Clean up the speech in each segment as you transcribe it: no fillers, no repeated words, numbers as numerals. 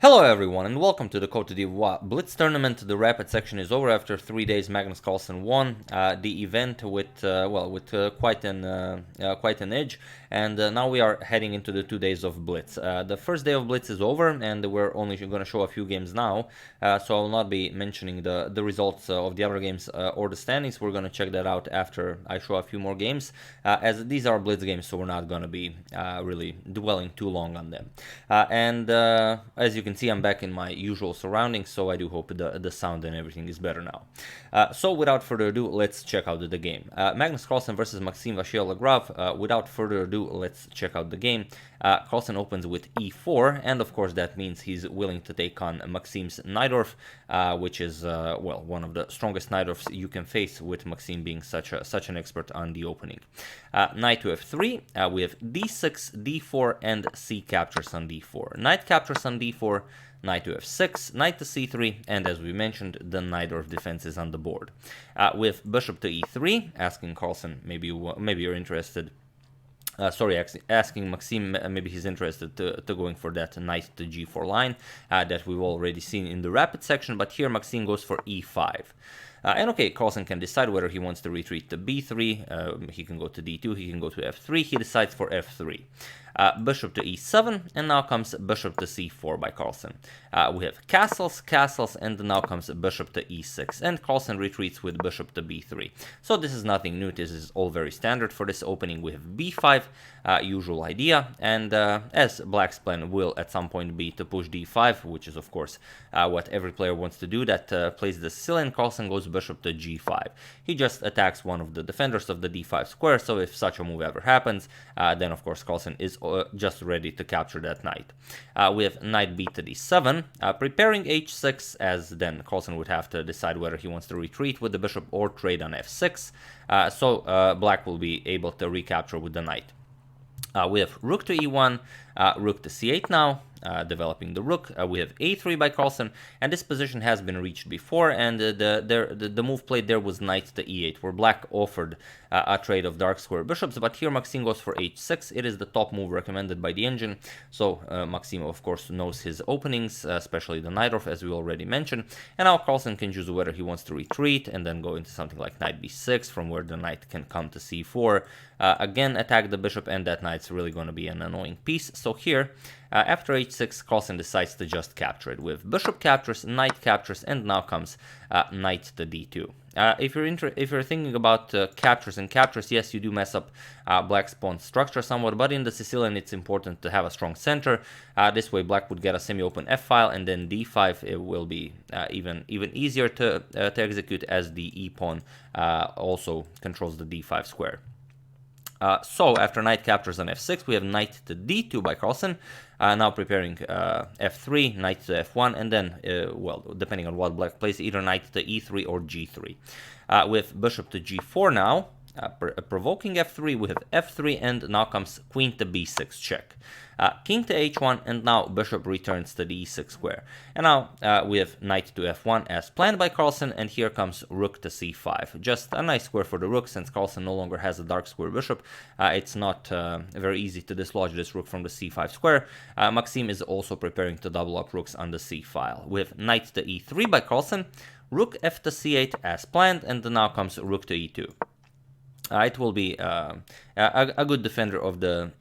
Hello everyone and welcome to the Cote Blitz tournament. The rapid section is over after 3 days. Magnus Carlsen won the event with quite an edge, and now we are heading into the 2 days of Blitz. The first day of Blitz is over, and we're only going to show a few games now, so I will not be mentioning the results of the other games or the standings. We're going to check that out after I show a few more games, as these are Blitz games, so we're not going to be really dwelling too long on them. As you can see, I'm back in my usual surroundings, so I do hope the sound and everything is better now. So without further ado, let's check out the game. Magnus Carlsen versus Maxime Vachier-Lagrave. Without further ado, let's check out the game. Carlsen opens with e4, and of course that means he's willing to take on Maxime's Najdorf, which is one of the strongest Najdorfs you can face, with Maxime being such an expert on the opening. Knight to f3, we have d6, d4, and c captures on d4. Knight captures on d4, knight to f6, knight to c3, and as we mentioned, the Najdorf defense is on the board. With bishop to e3, asking Carlsen, maybe you're interested. Asking Maxime, maybe he's interested to going for that knight to g4 line that we've already seen in the rapid section, but here Maxime goes for e5. And okay, Carlsen can decide whether he wants to retreat to b3, he can go to d2, he can go to f3, he decides for f3. Bishop to e7, and now comes bishop to c4 by Carlsen. We have castles, and now comes bishop to e6, and Carlsen retreats with bishop to b3. So this is nothing new, this is all very standard for this opening. We have b5, usual idea, and as Black's plan will at some point be to push d5, which is of course what every player wants to do that plays the Sicilian. Carlsen goes bishop to g5. He just attacks one of the defenders of the d5 square, so if such a move ever happens, then of course Carlsen is just ready to capture that knight. We have knight b to d7, preparing h6, as then Carlsen would have to decide whether he wants to retreat with the bishop or trade on f6, so Black will be able to recapture with the knight. We have rook to e1, rook to c8 now, developing the rook. We have a3 by Carlsen, and this position has been reached before, and the move played there was knight to e8, where Black offered a trade of dark square bishops, but here Maxime goes for h6. It is the top move recommended by the engine, so Maxime of course knows his openings, especially the Najdorf, as we already mentioned, and now Carlsen can choose whether he wants to retreat and then go into something like knight b6, from where the knight can come to c4, again attack the bishop, and that knight's really going to be an annoying piece. So here, after h6, Carlsen decides to just capture it with bishop captures, knight captures, and now comes knight to d2. If you're thinking about captures and captures, yes, you do mess up Black's pawn structure somewhat, but in the Sicilian it's important to have a strong center. This way Black would get a semi-open f-file, and then d5 it will be even easier to execute, as the e-pawn also controls the d5 square. So after knight captures on f6, we have knight to d2 by Carlsen, now preparing f3, knight to f1, and then, depending on what Black plays, either knight to e3 or g3. With bishop to g4 now, provoking f3, we have f3, and now comes queen to b6 check. King to h1, and now bishop returns to the e6 square. And now we have knight to f1 as planned by Carlsen, and here comes rook to c5. Just a nice square for the rook, since Carlsen no longer has a dark square bishop. It's not very easy to dislodge this rook from the c5 square. Maxime is also preparing to double up rooks on the c file. We have knight to e3 by Carlsen, rook f to c8 as planned, and now comes rook to e2. It will be a good defender of the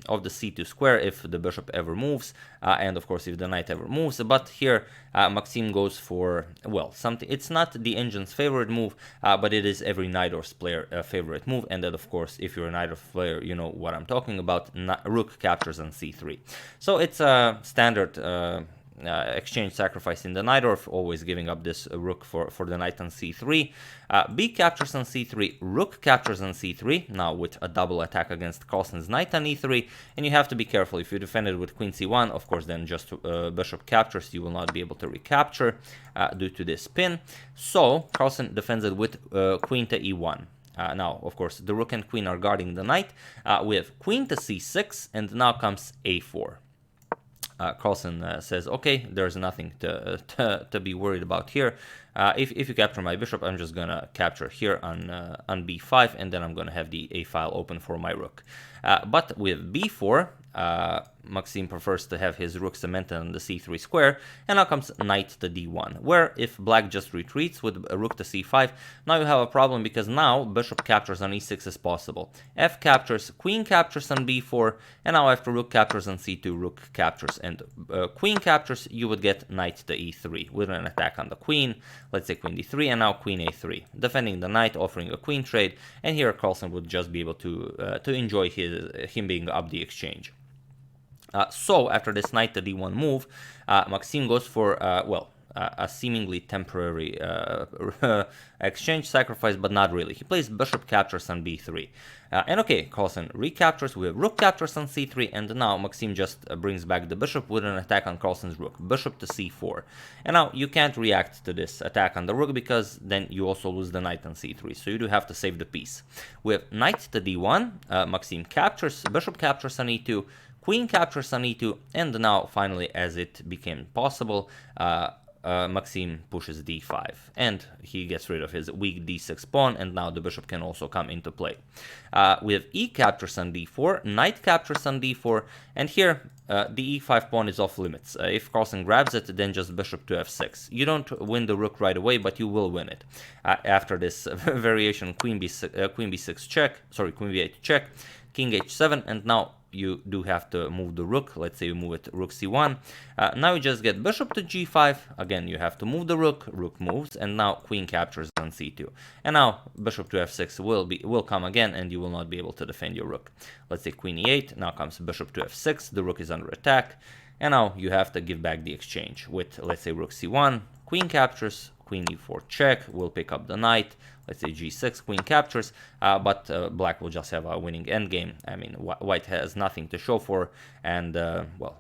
of the c2 square if the bishop ever moves, and of course if the knight ever moves. But here Maxime goes for, well, something. It's not the engine's favorite move, but it is every Najdorf's player favorite move. And then of course, if you're a Najdorf player, you know what I'm talking about. Rook captures on c3. So it's a standard exchange sacrifice in the Najdorf, always giving up this rook for the knight on c3. B captures on c3, rook captures on c3, now with a double attack against Carlsen's knight on e3, and you have to be careful. If you defend it with queen c1, of course then just bishop captures, you will not be able to recapture due to this pin. So Carlsen defends it with queen to e1. Now, of course, the rook and queen are guarding the knight. We have queen to c6, and now comes a4. Carlsen says, okay, there's nothing to be worried about here. If you capture my bishop, I'm just gonna capture here on b5, and then I'm gonna have the a file open for my rook. But with b4, Maxim prefers to have his rook cemented on the c3 square, and now comes knight to d1, where if black just retreats with a rook to c5, now you have a problem because now bishop captures on e6 is possible. F captures, queen captures on b4, and now after rook captures on c2, rook captures, and queen captures, you would get knight to e3 with an attack on the queen, let's say queen d3, and now queen a3, defending the knight, offering a queen trade, and here Carlsen would just be able to enjoy him being up the exchange. So after this knight to d1 move, Maxim goes for, a seemingly temporary exchange sacrifice, but not really. He plays bishop captures on b3. And okay, Carlsen recaptures with rook captures on c3, and now Maxim just brings back the bishop with an attack on Carlsen's rook, bishop to c4. And now you can't react to this attack on the rook because then you also lose the knight on c3, so you do have to save the piece. With knight to d1, Maxim captures, bishop captures on e2, queen captures on e2, and now finally, as it became possible, Maxim pushes d5, and he gets rid of his weak d6 pawn, and now the bishop can also come into play. With e captures on d4, knight captures on d4, and here the e5 pawn is off limits. If Carlsen grabs it, then just bishop to f6. You don't win the rook right away, but you will win it. After this variation, queen b6 check, sorry, queen b8 check, king h7, and now you do have to move the rook. Let's say you move it rook c1. Now you just get bishop to g5. Again, you have to move the rook. Rook moves, and now queen captures on c2. And now bishop to f6 will come again, and you will not be able to defend your rook. Let's say queen e8. Now comes bishop to f6. The rook is under attack, and now you have to give back the exchange with, let's say, rook c1. Queen captures. Queen e4 check. We'll pick up the knight. Let's say g6, queen captures, but black will just have a winning endgame. I mean, white has nothing to show for, and, well,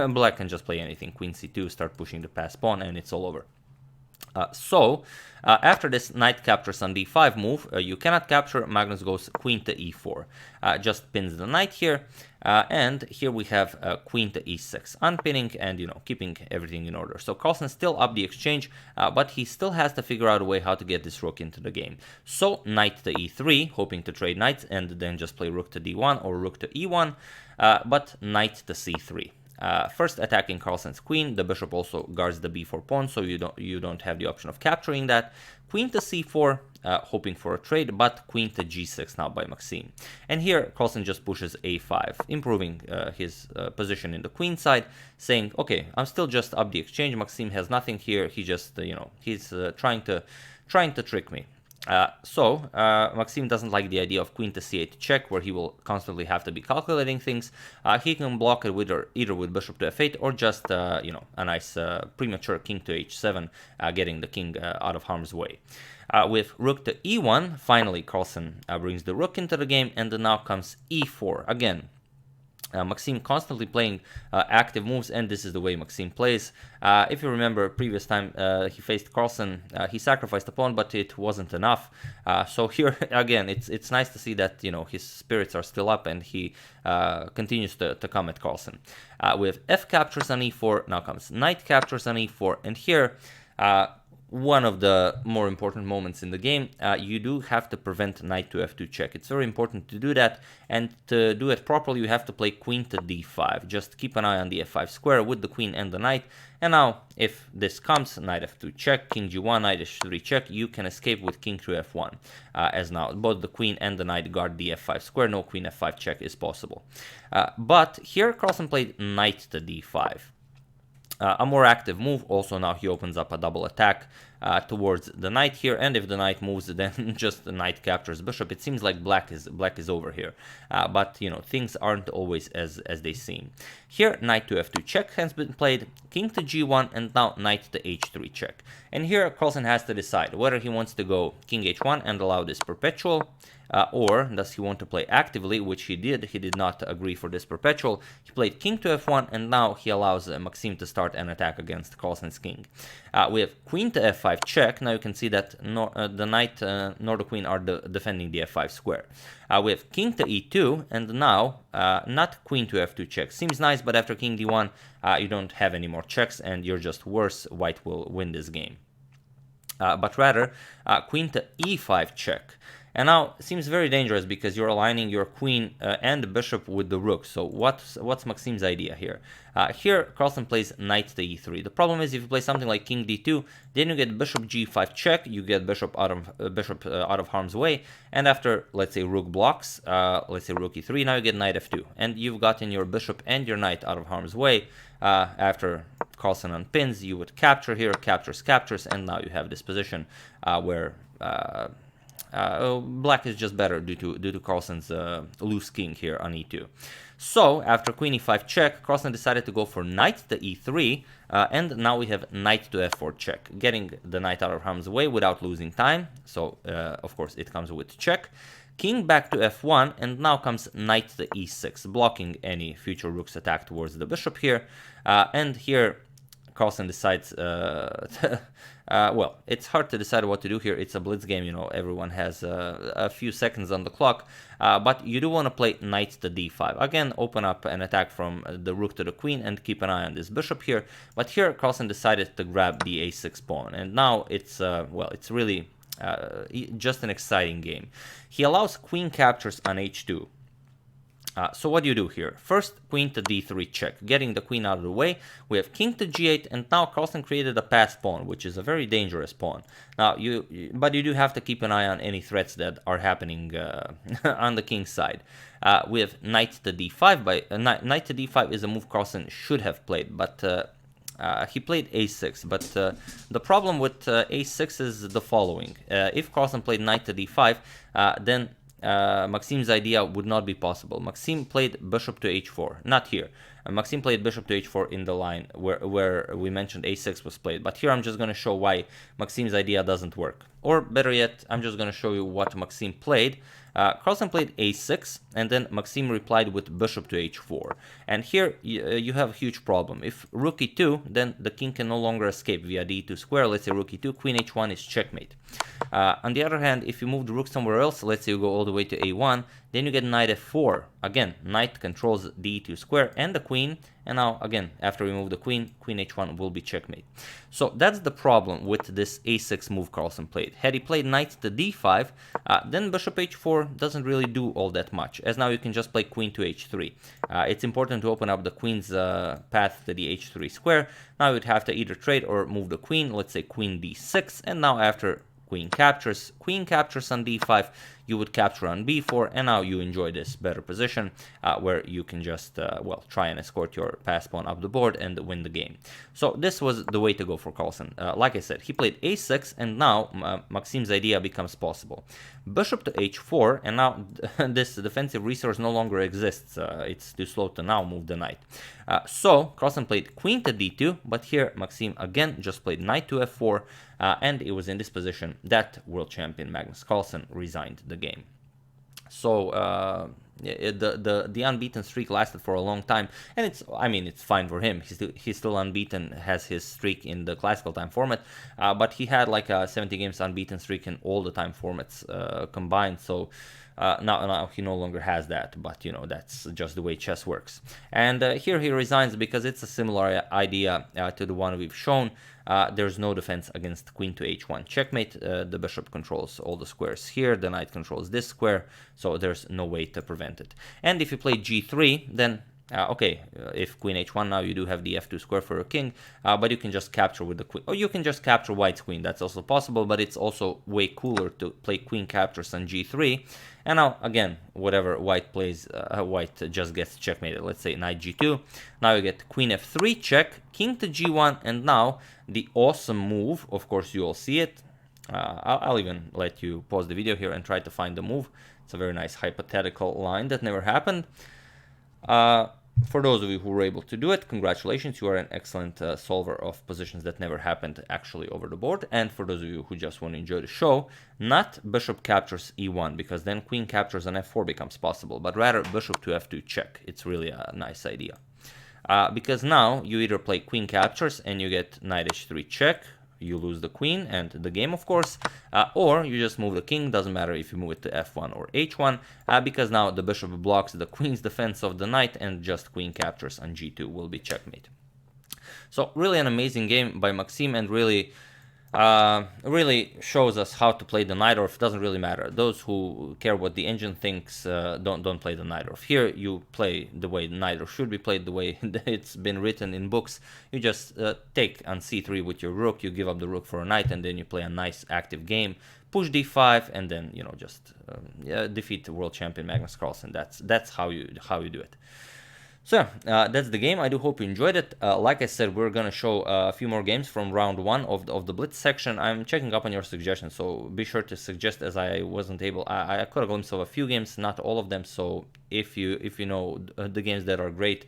black can just play anything. Queen c2, start pushing the pass pawn, and it's all over. So, after this knight captures on d5 move, you cannot capture. Magnus goes queen to e4, just pins the knight here, and here we have queen to e6, unpinning and, you know, keeping everything in order. So Carlsen still up the exchange, but he still has to figure out a way how to get this rook into the game. So knight to e3, hoping to trade knights and then just play rook to d1 or rook to e1, but knight to c3. First attacking Carlsen's queen, the bishop also guards the b4 pawn, so you don't have the option of capturing that. Queen to c4, hoping for a trade, but queen to g6 now by Maxim. And here Carlsen just pushes a5, improving his position in the queen side, saying, okay, I'm still just up the exchange. Maxim has nothing here. He just, he's trying to trick me. So Maxim doesn't like the idea of queen to c8 check, where he will constantly have to be calculating things. He can block it with either with bishop to f8 or just a nice premature king to h7, getting the king out of harm's way. With rook to e1, finally Carlsen brings the rook into the game, and then now comes e4 again. Maxim constantly playing active moves, and this is the way Maxim plays. If you remember, previous time he faced Carlsen, he sacrificed a pawn, but it wasn't enough. So here again, it's nice to see that his spirits are still up, and he continues to come at Carlsen. With f captures on e4, now comes knight captures on e4, and here. One of the more important moments in the game, you do have to prevent knight to f2 check. It's very important to do that, and to do it properly, you have to play queen to d5. Just keep an eye on the f5 square with the queen and the knight. And now, if this comes, knight f2 check, king g1, knight h3 check, you can escape with king to f1, as now both the queen and the knight guard the f5 square. No queen f5 check is possible. But here Carlsen played knight to d5. A more active move. Also now he opens up a double attack towards the knight here, and if the knight moves, then just the knight captures bishop. It seems like black is over here, but things aren't always as they seem. Here knight to f2 check has been played, king to g1, and now knight to h3 check. And here Carlsen has to decide whether he wants to go king h1 and allow this perpetual, or does he want to play actively, which he did. He did not agree for this perpetual. He played king to f1, and now he allows Maxim to start an attack against Carlsen's king. We have queen to f5 check. Now you can see that the knight nor the queen are defending the f5 square. We have king to e2, and now not queen to f2 check. Seems nice, but after king d1, you don't have any more checks, and you're just worse. White will win this game. But rather, queen to e5 check. And now it seems very dangerous because you're aligning your queen and the bishop with the rook. So what's Maxim's idea here? Here Carlsen plays knight to e3. The problem is if you play something like king d2, then you get bishop g5 check, you get bishop out of harm's way, and after, let's say, rook blocks, let's say rook e3, now you get knight f2, and you've gotten your bishop and your knight out of harm's way. After Carlsen unpins, you would capture here, captures, and now you have this position where black is just better due to Carlsen's loose king here on e2. So after queen e5 check, Carlsen decided to go for knight to e3, and now we have knight to f4 check, getting the knight out of harm's way without losing time. So of course it comes with check. King back to f1, and now comes knight to e6, blocking any future rook's attack towards the bishop here. And here Carlsen decides, well, it's hard to decide what to do here. It's a blitz game, you know, everyone has a few seconds on the clock, but you do want to play knight to d5. Again, open up an attack from the rook to the queen and keep an eye on this bishop here. But here Carlsen decided to grab the a6 pawn, and now it's, well, it's really just an exciting game. He allows queen captures on h2. So what do you do here? First, queen to d3 check, getting the queen out of the way. We have king to g8, and now Carlsen created a passed pawn, which is a very dangerous pawn. Now, but you do have to keep an eye on any threats that are happening on the king's side. We have knight to d5. Knight to d5 is a move Carlsen should have played, but he played a6. But the problem with a6 is the following. If Carlsen played knight to d5, then Maxim's idea would not be possible. Maxim played bishop to h4, not here. Maxim played bishop to h4 in the line where we mentioned a6 was played. But here I'm just going to show why Maxim's idea doesn't work. Or better yet, I'm just going to show you what Maxim played. Carlsen played a6, and then Maxim replied with bishop to h4. And here you have a huge problem. If rook e2, then the king can no longer escape via d2 square. Let's say rook e2, queen h1 is checkmate. On the other hand, if you move the rook somewhere else, let's say you go all the way to a1, then you get knight f4. Again, knight controls d2 square and the queen, and now again, after we move the queen, queen h1 will be checkmate. So that's the problem with this a6 move Carlsen played. Had he played knight to d5, then bishop h4 doesn't really do all that much, as now you can just play queen to h3. It's important to open up the queen's path to the h3 square. Now you'd have to either trade or move the queen, let's say queen d6, and now after queen captures on d5, you would capture on b4, and now you enjoy this better position where you can just, well, try and escort your pass pawn up the board and win the game. So this was the way to go for Carlsen. Like I said, he played a6, and now Maxim's idea becomes possible. Bishop to h4, and now this defensive resource no longer exists. It's too slow to now move the knight. So Carlsen played queen to d2, but here Maxim again just played knight to f4, and it was in this position that world champion Magnus Carlsen resigned the game. So the unbeaten streak lasted for a long time, and it's fine for him. He's still unbeaten, has his streak in the classical time format, but he had like a 70 games unbeaten streak in all the time formats combined. So now he no longer has that, but you know, that's just the way chess works. And here he resigns because it's a similar idea to the one we've shown. There's no defense against queen to h1 checkmate. The bishop controls all the squares here, the knight controls this square, so there's no way to prevent it. And if you play g3, then okay, if queen h1, now you do have the f2 square for a king, but you can just capture with the queen, or you can just capture white's queen. That's also possible, but it's also way cooler to play queen captures on g3. And now again, whatever white plays, white just gets checkmated. Let's say knight g2. Now you get queen f3 check, king to g1, and now the awesome move. Of course, you all see it. I'll even let you pause the video here and try to find the move. It's a very nice hypothetical line that never happened. For those of you who were able to do it, congratulations, you are an excellent solver of positions that never happened actually over the board. And for those of you who just want to enjoy the show, not bishop captures e1, because then queen captures on f4 becomes possible, but rather bishop to f2 check. It's really a nice idea. Because now you either play queen captures and you get knight h3 check, you lose the queen and the game, of course, or you just move the king. Doesn't matter if you move it to f1 or h1, because now the bishop blocks the queen's defense of the knight, and just queen captures on g2 will be checkmate. So really an amazing game by Maxim, and really really shows us how to play the Nightorf. Doesn't really matter. Those who care what the engine thinks don't play the Nightorf. Here you play the way the Nightorf should be played, the way it's been written in books. You just take on c3 with your rook, you give up the rook for a knight, and then you play a nice active game. Push d5, and then just defeat the world champion Magnus Carlsen. That's how you do it. So that's the game. I do hope you enjoyed it. Like I said, we're gonna show a few more games from round 1 of the Blitz section. I'm checking up on your suggestions, so be sure to suggest, as I wasn't able. I caught a glimpse of a few games, not all of them. So if you know the games that are great,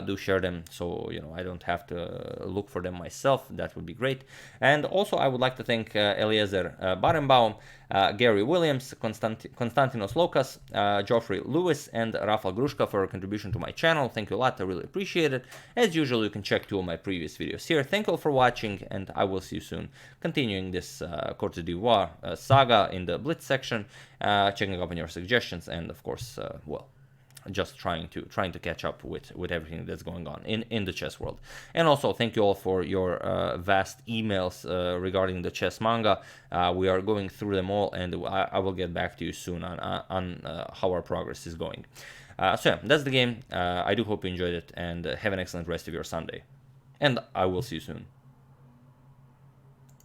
do share them, so I don't have to look for them myself. That would be great. And also I would like to thank Eliezer Barenbaum, Gary Williams, Konstantinos Lokas, Geoffrey Lewis, and Rafael Grushka for a contribution to my channel. Thank you a lot, I really appreciate it. As usual, you can check 2 of my previous videos here. Thank you all for watching, and I will see you soon, continuing this Cote d'Ivoire saga in the Blitz section, checking up on your suggestions, and of course, well, just trying to catch up with everything that's going on in the chess world. And also thank you all for your vast emails regarding the chess manga. We are going through them all, and I will get back to you soon on how our progress is going. So yeah, that's the game. I do hope you enjoyed it, and have an excellent rest of your Sunday, and I will see you soon.